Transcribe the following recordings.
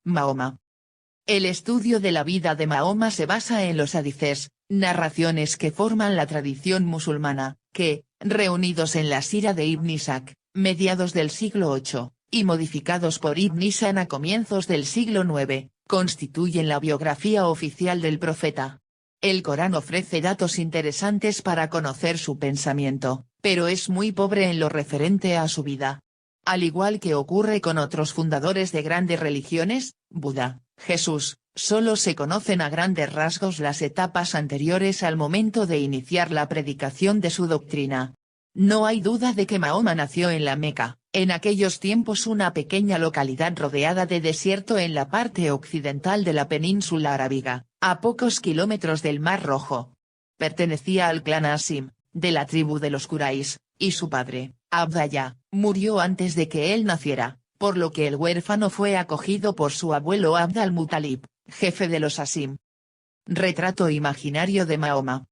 Mahoma. El estudio de la vida de Mahoma se basa en los hadices, narraciones que forman la tradición musulmana, que, reunidos en la Sira de Ibn Ishaq, mediados del siglo VIII, y modificados por Ibn Hisham a comienzos del siglo IX, constituyen la biografía oficial del profeta. El Corán ofrece datos interesantes para conocer su pensamiento, pero es muy pobre en lo referente a su vida. Al igual que ocurre con otros fundadores de grandes religiones, Buda, Jesús, solo se conocen a grandes rasgos las etapas anteriores al momento de iniciar la predicación de su doctrina. No hay duda de que Mahoma nació en la Meca, en aquellos tiempos una pequeña localidad rodeada de desierto en la parte occidental de la península arábiga, a pocos kilómetros del Mar Rojo. Pertenecía al clan Asim, de la tribu de los Quraysh, y su padre, Abdallah, murió antes de que él naciera, por lo que el huérfano fue acogido por su abuelo Abd al-Muttalib, jefe de los Asim. Retrato imaginario de Mahoma.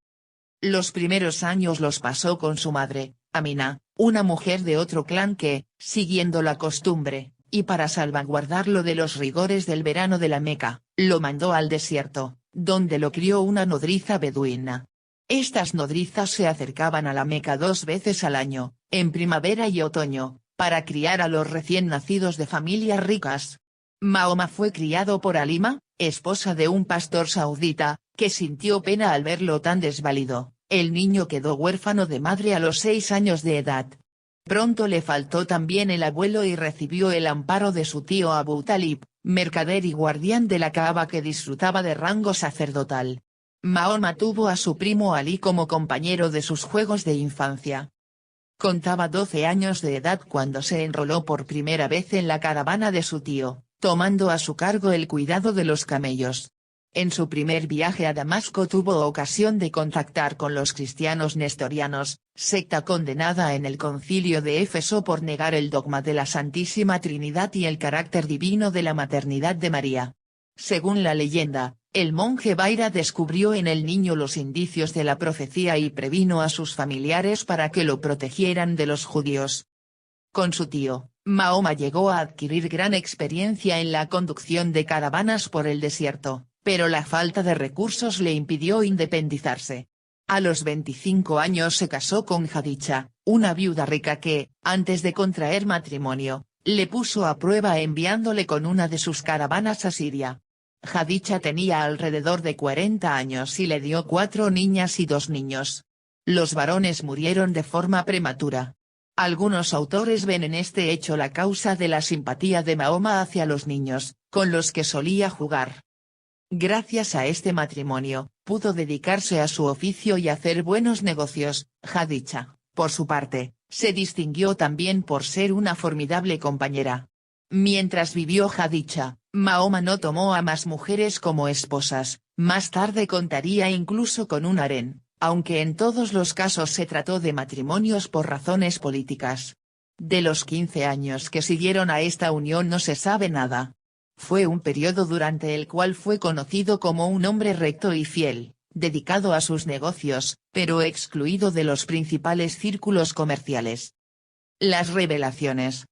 Los primeros años los pasó con su madre, Amina, una mujer de otro clan que, siguiendo la costumbre, y para salvaguardarlo de los rigores del verano de la Meca, lo mandó al desierto, donde lo crió una nodriza beduina. Estas nodrizas se acercaban a la Meca 2 veces al año, en primavera y otoño, para criar a los recién nacidos de familias ricas. Mahoma fue criado por Halima, esposa de un pastor saudita, que sintió pena al verlo tan desvalido. El niño quedó huérfano de madre a los 6 años de edad. Pronto le faltó también el abuelo y recibió el amparo de su tío Abu Talib, mercader y guardián de la Kaaba que disfrutaba de rango sacerdotal. Mahoma tuvo a su primo Ali como compañero de sus juegos de infancia. Contaba 12 años de edad cuando se enroló por primera vez en la caravana de su tío, tomando a su cargo el cuidado de los camellos. En su primer viaje a Damasco tuvo ocasión de contactar con los cristianos nestorianos, secta condenada en el concilio de Éfeso por negar el dogma de la Santísima Trinidad y el carácter divino de la maternidad de María. Según la leyenda, el monje Baira descubrió en el niño los indicios de la profecía y previno a sus familiares para que lo protegieran de los judíos. Con su tío, Mahoma llegó a adquirir gran experiencia en la conducción de caravanas por el desierto, pero la falta de recursos le impidió independizarse. A los 25 años se casó con Jadicha, una viuda rica que, antes de contraer matrimonio, le puso a prueba enviándole con una de sus caravanas a Siria. Jadicha tenía alrededor de 40 años y le dio 4 niñas y 2 niños. Los varones murieron de forma prematura. Algunos autores ven en este hecho la causa de la simpatía de Mahoma hacia los niños, con los que solía jugar. Gracias a este matrimonio, pudo dedicarse a su oficio y hacer buenos negocios. Jadicha, por su parte, se distinguió también por ser una formidable compañera. Mientras vivió Jadicha, Mahoma no tomó a más mujeres como esposas, más tarde contaría incluso con un harén, aunque en todos los casos se trató de matrimonios por razones políticas. De los 15 años que siguieron a esta unión no se sabe nada. Fue un periodo durante el cual fue conocido como un hombre recto y fiel, dedicado a sus negocios, pero excluido de los principales círculos comerciales. Las revelaciones.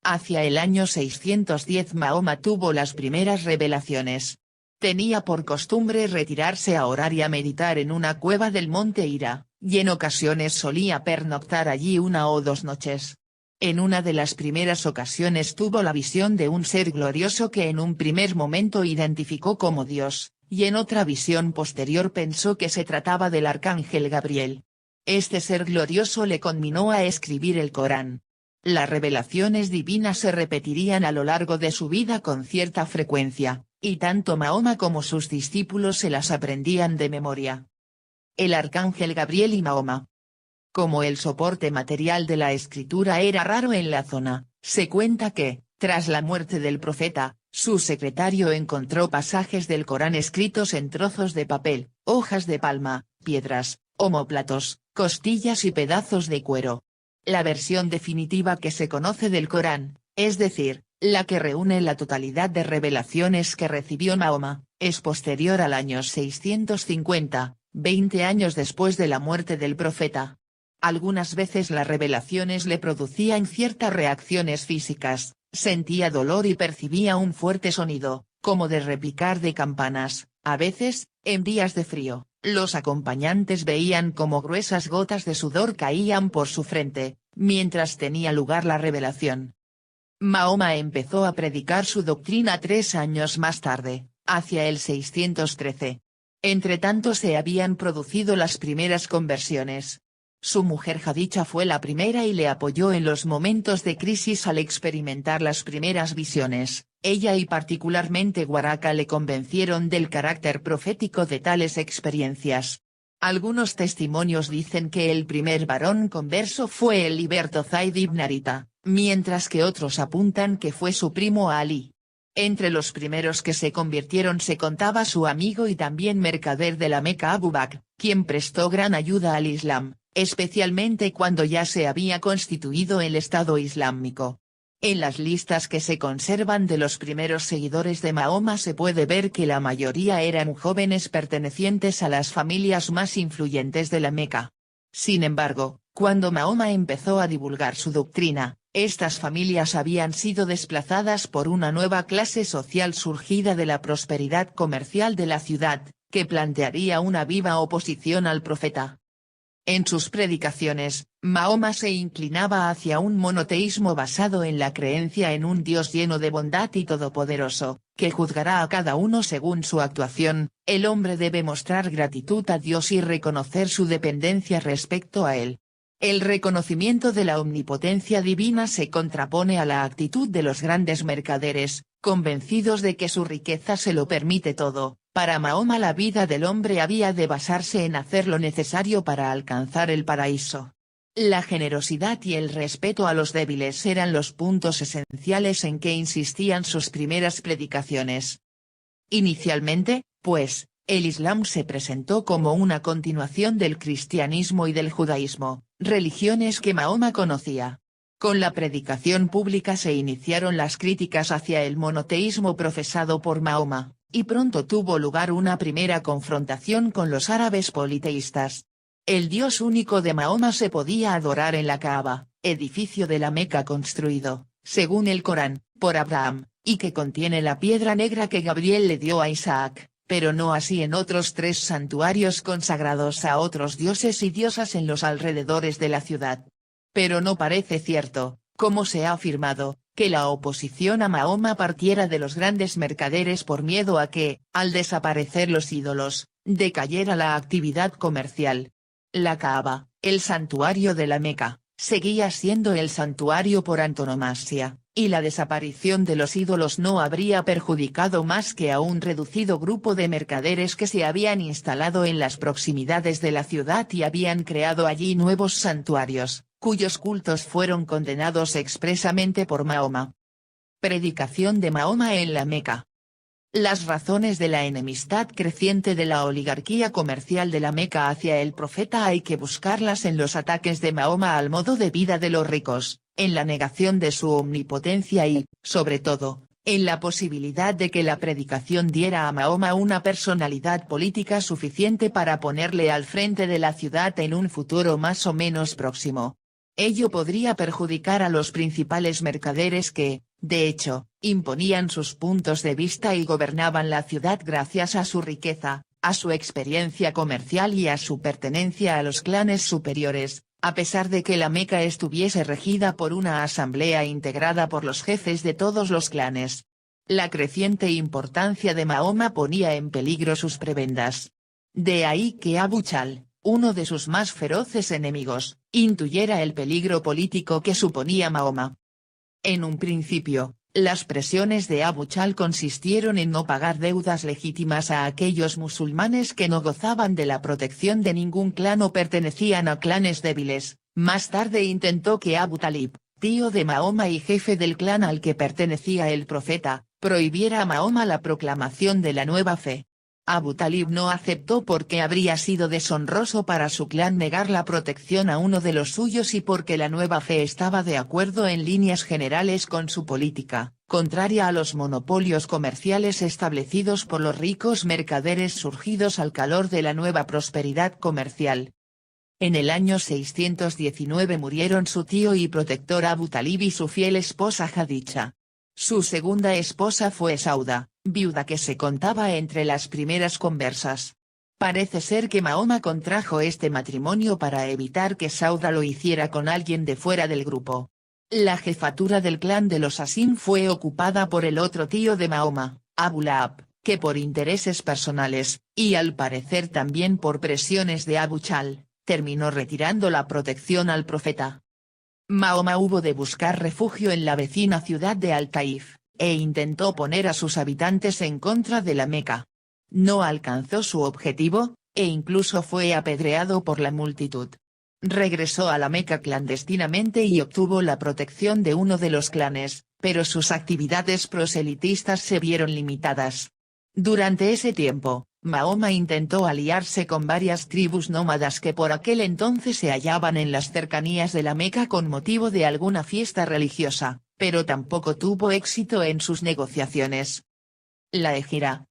Hacia el año 610 Mahoma tuvo las primeras revelaciones. Tenía por costumbre retirarse a orar y a meditar en una cueva del monte Hira, y en ocasiones solía pernoctar allí 1 o 2 noches. En una de las primeras ocasiones tuvo la visión de un ser glorioso que en un primer momento identificó como Dios, y en otra visión posterior pensó que se trataba del arcángel Gabriel. Este ser glorioso le conminó a escribir el Corán. Las revelaciones divinas se repetirían a lo largo de su vida con cierta frecuencia, y tanto Mahoma como sus discípulos se las aprendían de memoria. El arcángel Gabriel y Mahoma. Como el soporte material de la escritura era raro en la zona, se cuenta que, tras la muerte del profeta, su secretario encontró pasajes del Corán escritos en trozos de papel, hojas de palma, piedras, omóplatos, costillas y pedazos de cuero. La versión definitiva que se conoce del Corán, es decir, la que reúne la totalidad de revelaciones que recibió Mahoma, es posterior al año 650, 20 años después de la muerte del profeta. Algunas veces las revelaciones le producían ciertas reacciones físicas, Sentía dolor y percibía un fuerte sonido, como de repicar de campanas. A veces, en días de frío, los acompañantes veían como gruesas gotas de sudor caían por su frente, mientras tenía lugar la revelación. Mahoma empezó a predicar su doctrina 3 años más tarde, hacia el 613. Entretanto se habían producido las primeras conversiones. Su mujer Jadicha fue la primera y le apoyó en los momentos de crisis al experimentar las primeras visiones. Ella y particularmente Waraka le convencieron del carácter profético de tales experiencias. Algunos testimonios dicen que el primer varón converso fue el liberto Zayd ibn Harita, mientras que otros apuntan que fue su primo Ali. Entre los primeros que se convirtieron se contaba su amigo y también mercader de la Meca Abu Bakr, quien prestó gran ayuda al Islam, especialmente cuando ya se había constituido el Estado Islámico. En las listas que se conservan de los primeros seguidores de Mahoma se puede ver que la mayoría eran jóvenes pertenecientes a las familias más influyentes de la Meca. Sin embargo, cuando Mahoma empezó a divulgar su doctrina, estas familias habían sido desplazadas por una nueva clase social surgida de la prosperidad comercial de la ciudad, que plantearía una viva oposición al profeta. En sus predicaciones, Mahoma se inclinaba hacia un monoteísmo basado en la creencia en un Dios lleno de bondad y todopoderoso, que juzgará a cada uno según su actuación. El hombre debe mostrar gratitud a Dios y reconocer su dependencia respecto a él. El reconocimiento de la omnipotencia divina se contrapone a la actitud de los grandes mercaderes, convencidos de que su riqueza se lo permite todo. Para Mahoma la vida del hombre había de basarse en hacer lo necesario para alcanzar el paraíso. La generosidad y el respeto a los débiles eran los puntos esenciales en que insistían sus primeras predicaciones. Inicialmente, pues, el Islam se presentó como una continuación del cristianismo y del judaísmo, religiones que Mahoma conocía. Con la predicación pública se iniciaron las críticas hacia el monoteísmo profesado por Mahoma, y pronto tuvo lugar una primera confrontación con los árabes politeístas. El Dios único de Mahoma se podía adorar en la Kaaba, edificio de la Meca construido, según el Corán, por Abraham, y que contiene la piedra negra que Gabriel le dio a Isaac, pero no así en otros 3 santuarios consagrados a otros dioses y diosas en los alrededores de la ciudad. Pero no parece cierto, como se ha afirmado, que la oposición a Mahoma partiera de los grandes mercaderes por miedo a que, al desaparecer los ídolos, decayera la actividad comercial. La Kaaba, el santuario de la Meca, seguía siendo el santuario por antonomasia, y la desaparición de los ídolos no habría perjudicado más que a un reducido grupo de mercaderes que se habían instalado en las proximidades de la ciudad y habían creado allí nuevos santuarios, cuyos cultos fueron condenados expresamente por Mahoma. Predicación de Mahoma en la Meca. Las razones de la enemistad creciente de la oligarquía comercial de la Meca hacia el profeta hay que buscarlas en los ataques de Mahoma al modo de vida de los ricos, en la negación de su omnipotencia y, sobre todo, en la posibilidad de que la predicación diera a Mahoma una personalidad política suficiente para ponerle al frente de la ciudad en un futuro más o menos próximo. Ello podría perjudicar a los principales mercaderes que, de hecho, imponían sus puntos de vista y gobernaban la ciudad gracias a su riqueza, a su experiencia comercial y a su pertenencia a los clanes superiores, a pesar de que la Meca estuviese regida por una asamblea integrada por los jefes de todos los clanes. La creciente importancia de Mahoma ponía en peligro sus prebendas. De ahí que Abu Chal, uno de sus más feroces enemigos, intuyera el peligro político que suponía Mahoma. En un principio, las presiones de Abu Chal consistieron en no pagar deudas legítimas a aquellos musulmanes que no gozaban de la protección de ningún clan o pertenecían a clanes débiles. Más tarde intentó que Abu Talib, tío de Mahoma y jefe del clan al que pertenecía el profeta, prohibiera a Mahoma la proclamación de la nueva fe. Abu Talib no aceptó porque habría sido deshonroso para su clan negar la protección a uno de los suyos y porque la nueva fe estaba de acuerdo en líneas generales con su política, contraria a los monopolios comerciales establecidos por los ricos mercaderes surgidos al calor de la nueva prosperidad comercial. En el año 619 murieron su tío y protector Abu Talib y su fiel esposa Jadicha. Su segunda esposa fue Sauda, viuda que se contaba entre las primeras conversas. Parece ser que Mahoma contrajo este matrimonio para evitar que Sauda lo hiciera con alguien de fuera del grupo. La jefatura del clan de los Asim fue ocupada por el otro tío de Mahoma, Abu Lahab, que por intereses personales, y al parecer también por presiones de Abu Chal, terminó retirando la protección al profeta. Mahoma hubo de buscar refugio en la vecina ciudad de Al-Taif, e intentó poner a sus habitantes en contra de la Meca. No alcanzó su objetivo, e incluso fue apedreado por la multitud. Regresó a la Meca clandestinamente y obtuvo la protección de uno de los clanes, pero sus actividades proselitistas se vieron limitadas. Durante ese tiempo, Mahoma intentó aliarse con varias tribus nómadas que por aquel entonces se hallaban en las cercanías de la Meca con motivo de alguna fiesta religiosa, pero tampoco tuvo éxito en sus negociaciones. La Égira.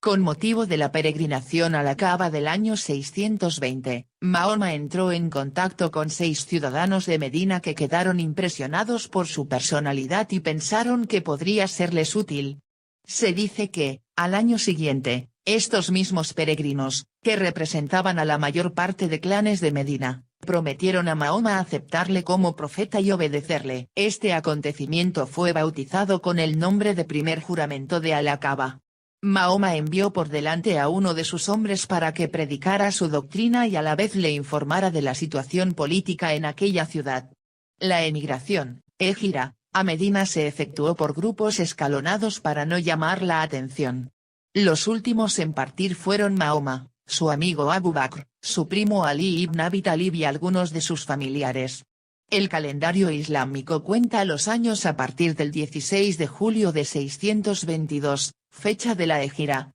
Con motivo de la peregrinación a la Kaaba del año 620, Mahoma entró en contacto con 6 ciudadanos de Medina que quedaron impresionados por su personalidad y pensaron que podría serles útil. Se dice que, al año siguiente, estos mismos peregrinos, que representaban a la mayor parte de clanes de Medina, prometieron a Mahoma aceptarle como profeta y obedecerle. Este acontecimiento fue bautizado con el nombre de primer juramento de Al-Aqaba. Mahoma envió por delante a uno de sus hombres para que predicara su doctrina y a la vez le informara de la situación política en aquella ciudad. La emigración, Égira, a Medina se efectuó por grupos escalonados para no llamar la atención. Los últimos en partir fueron Mahoma, su amigo Abu Bakr, su primo Ali ibn Abi Talib y algunos de sus familiares. El calendario islámico cuenta los años a partir del 16 de julio de 622, fecha de la Égira.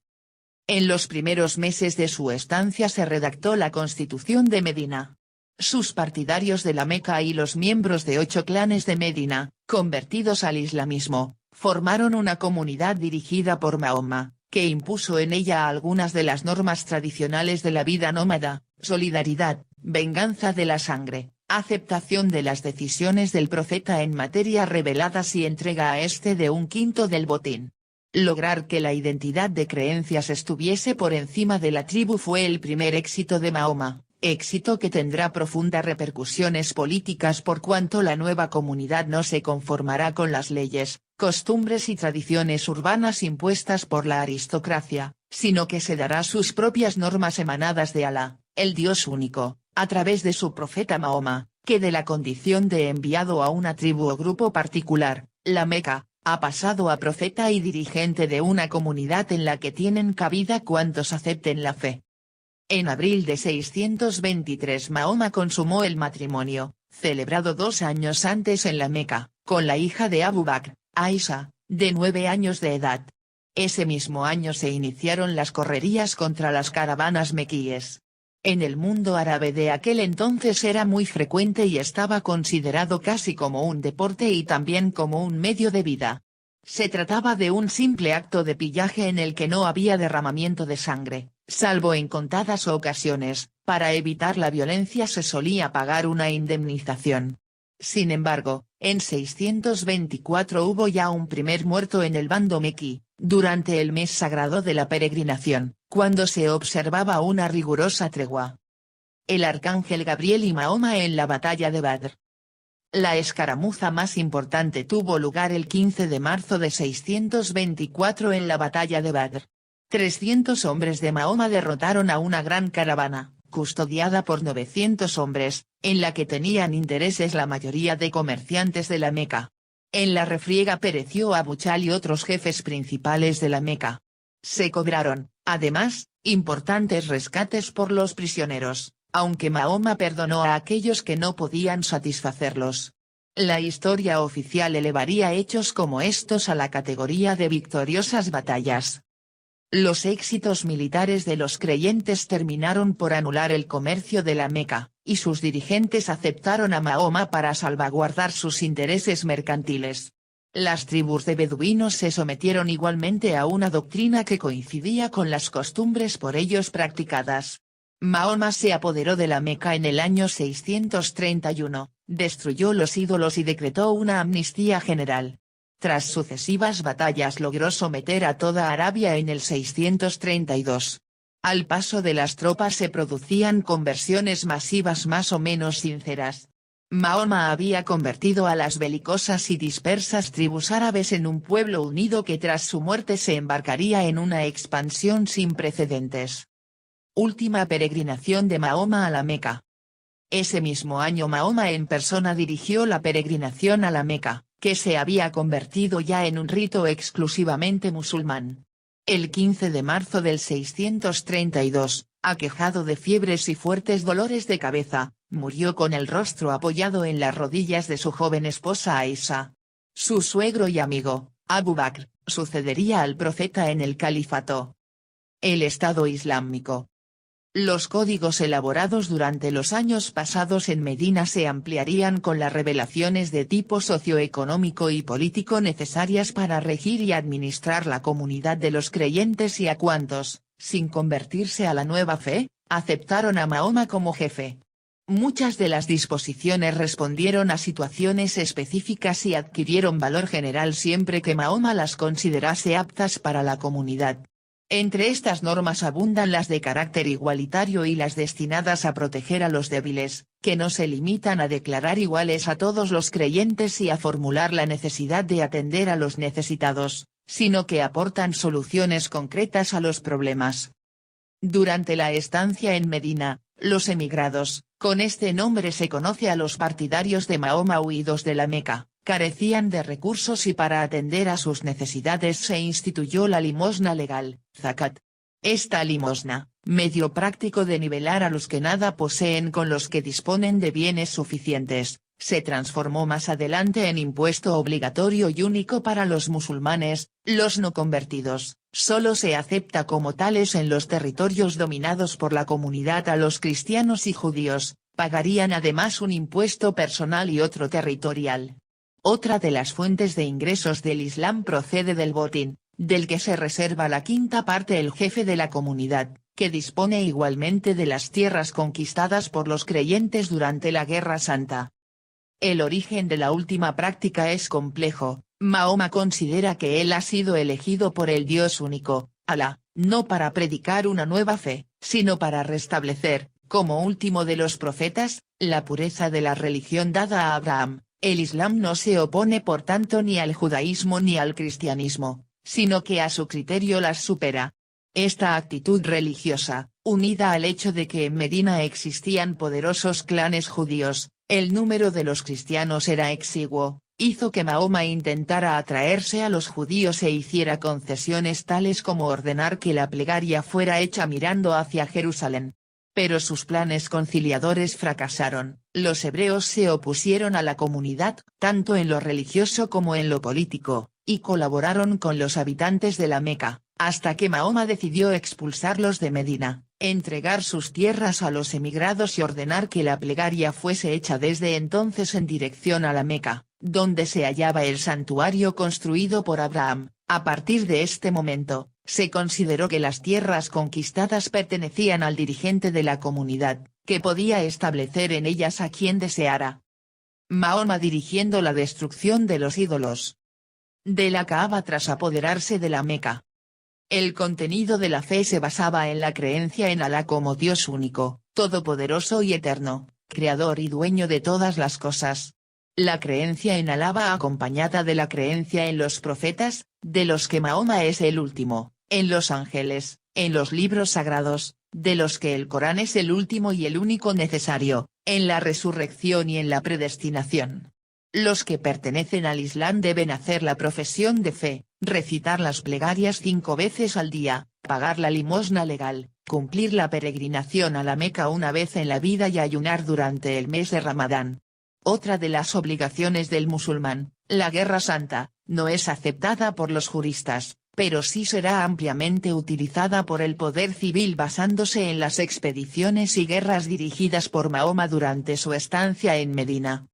En los primeros meses de su estancia se redactó la Constitución de Medina. Sus partidarios de la Meca y los miembros de 8 clanes de Medina, convertidos al islamismo, formaron una comunidad dirigida por Mahoma, que impuso en ella algunas de las normas tradicionales de la vida nómada: solidaridad, venganza de la sangre, aceptación de las decisiones del profeta en materias reveladas y entrega a este de 1/5 del botín. Lograr que la identidad de creencias estuviese por encima de la tribu fue el primer éxito de Mahoma, éxito que tendrá profundas repercusiones políticas por cuanto la nueva comunidad no se conformará con las leyes, costumbres y tradiciones urbanas impuestas por la aristocracia, sino que se dará sus propias normas emanadas de Alá, el Dios único, a través de su profeta Mahoma, que de la condición de enviado a una tribu o grupo particular, la Meca, ha pasado a profeta y dirigente de una comunidad en la que tienen cabida cuantos acepten la fe. En abril de 623 Mahoma consumó el matrimonio, celebrado 2 años antes en la Meca, con la hija de Abu Bakr, Aisha, de 9 años de edad. Ese mismo año se iniciaron las correrías contra las caravanas mequíes. En el mundo árabe de aquel entonces era muy frecuente y estaba considerado casi como un deporte y también como un medio de vida. Se trataba de un simple acto de pillaje en el que no había derramamiento de sangre, salvo en contadas ocasiones. Para evitar la violencia se solía pagar una indemnización. Sin embargo, en 624 hubo ya un primer muerto en el bando mequí, durante el mes sagrado de la peregrinación, cuando se observaba una rigurosa tregua. El arcángel Gabriel y Mahoma en la batalla de Badr. La escaramuza más importante tuvo lugar el 15 de marzo de 624 en la batalla de Badr. 300 hombres de Mahoma derrotaron a una gran caravana, custodiada por 900 hombres, en la que tenían intereses la mayoría de comerciantes de la Meca. En la refriega pereció Abu Chal y otros jefes principales de la Meca. Se cobraron, además, importantes rescates por los prisioneros, aunque Mahoma perdonó a aquellos que no podían satisfacerlos. La historia oficial elevaría hechos como estos a la categoría de victoriosas batallas. Los éxitos militares de los creyentes terminaron por anular el comercio de la Meca, y sus dirigentes aceptaron a Mahoma para salvaguardar sus intereses mercantiles. Las tribus de beduinos se sometieron igualmente a una doctrina que coincidía con las costumbres por ellos practicadas. Mahoma se apoderó de la Meca en el año 631, destruyó los ídolos y decretó una amnistía general. tras sucesivas batallas logró someter a toda Arabia en el 632. Al paso de las tropas se producían conversiones masivas más o menos sinceras. Mahoma había convertido a las belicosas y dispersas tribus árabes en un pueblo unido que tras su muerte se embarcaría en una expansión sin precedentes. Última peregrinación de Mahoma a la Meca. Ese mismo año Mahoma en persona dirigió la peregrinación a la Meca, que se había convertido ya en un rito exclusivamente musulmán. El 15 de marzo del 632, aquejado de fiebres y fuertes dolores de cabeza, murió con el rostro apoyado en las rodillas de su joven esposa Aisha. Su suegro y amigo, Abu Bakr, sucedería al profeta en el califato. El Estado Islámico. Los códigos elaborados durante los años pasados en Medina se ampliarían con las revelaciones de tipo socioeconómico y político necesarias para regir y administrar la comunidad de los creyentes y a cuantos, sin convertirse a la nueva fe, aceptaron a Mahoma como jefe. Muchas de las disposiciones respondieron a situaciones específicas y adquirieron valor general siempre que Mahoma las considerase aptas para la comunidad. Entre estas normas abundan las de carácter igualitario y las destinadas a proteger a los débiles, que no se limitan a declarar iguales a todos los creyentes y a formular la necesidad de atender a los necesitados, sino que aportan soluciones concretas a los problemas. Durante la estancia en Medina, los emigrados, con este nombre se conoce a los partidarios de Mahoma huidos de la Meca, carecían de recursos y para atender a sus necesidades se instituyó la limosna legal, zakat. Esta limosna, medio práctico de nivelar a los que nada poseen con los que disponen de bienes suficientes, se transformó más adelante en impuesto obligatorio y único para los musulmanes, los no convertidos. Solo se acepta como tales en los territorios dominados por la comunidad. A los cristianos y judíos, pagarían además un impuesto personal y otro territorial. Otra de las fuentes de ingresos del Islam procede del botín, del que se reserva la quinta parte el jefe de la comunidad, que dispone igualmente de las tierras conquistadas por los creyentes durante la Guerra Santa. El origen de la última práctica es complejo. Mahoma considera que él ha sido elegido por el Dios único, Alá, no para predicar una nueva fe, sino para restablecer, como último de los profetas, la pureza de la religión dada a Abraham. El Islam no se opone por tanto ni al judaísmo ni al cristianismo, sino que a su criterio las supera. Esta actitud religiosa, unida al hecho de que en Medina existían poderosos clanes judíos, el número de los cristianos era exiguo, hizo que Mahoma intentara atraerse a los judíos e hiciera concesiones tales como ordenar que la plegaria fuera hecha mirando hacia Jerusalén. Pero sus planes conciliadores fracasaron, los hebreos se opusieron a la comunidad, tanto en lo religioso como en lo político, y colaboraron con los habitantes de la Meca, hasta que Mahoma decidió expulsarlos de Medina, entregar sus tierras a los emigrados y ordenar que la plegaria fuese hecha desde entonces en dirección a la Meca, donde se hallaba el santuario construido por Abraham. A partir de este momento, se consideró que las tierras conquistadas pertenecían al dirigente de la comunidad, que podía establecer en ellas a quien deseara. Mahoma dirigiendo la destrucción de los ídolos de la Kaaba tras apoderarse de la Meca. El contenido de la fe se basaba en la creencia en Alá como Dios único, todopoderoso y eterno, creador y dueño de todas las cosas. La creencia en Alá va acompañada de la creencia en los profetas, de los que Mahoma es el último, en los ángeles, en los libros sagrados, de los que el Corán es el último y el único necesario, en la resurrección y en la predestinación. Los que pertenecen al Islam deben hacer la profesión de fe, recitar las plegarias 5 veces al día, pagar la limosna legal, cumplir la peregrinación a la Meca una vez en la vida y ayunar durante el mes de Ramadán. Otra de las obligaciones del musulmán, la Guerra Santa, no es aceptada por los juristas, pero sí será ampliamente utilizada por el poder civil basándose en las expediciones y guerras dirigidas por Mahoma durante su estancia en Medina.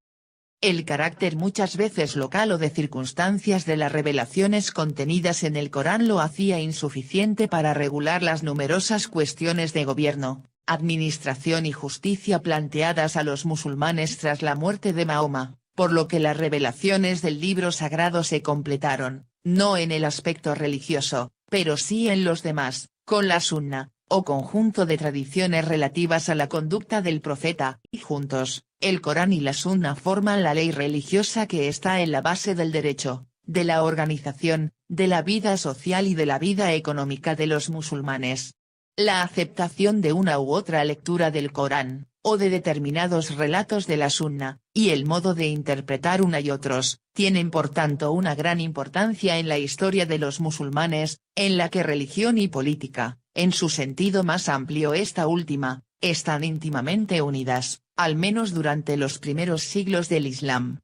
El carácter muchas veces local o de circunstancias de las revelaciones contenidas en el Corán lo hacía insuficiente para regular las numerosas cuestiones de gobierno, administración y justicia planteadas a los musulmanes tras la muerte de Mahoma, por lo que las revelaciones del libro sagrado se completaron, no en el aspecto religioso, pero sí en los demás, con la sunna, o conjunto de tradiciones relativas a la conducta del profeta, y juntos, el Corán y la sunna forman la ley religiosa que está en la base del derecho, de la organización, de la vida social y de la vida económica de los musulmanes. La aceptación de una u otra lectura del Corán, o de determinados relatos de la sunna, y el modo de interpretar una y otros, tienen por tanto una gran importancia en la historia de los musulmanes, en la que religión y política, en su sentido más amplio esta última, están íntimamente unidas, al menos durante los primeros siglos del Islam.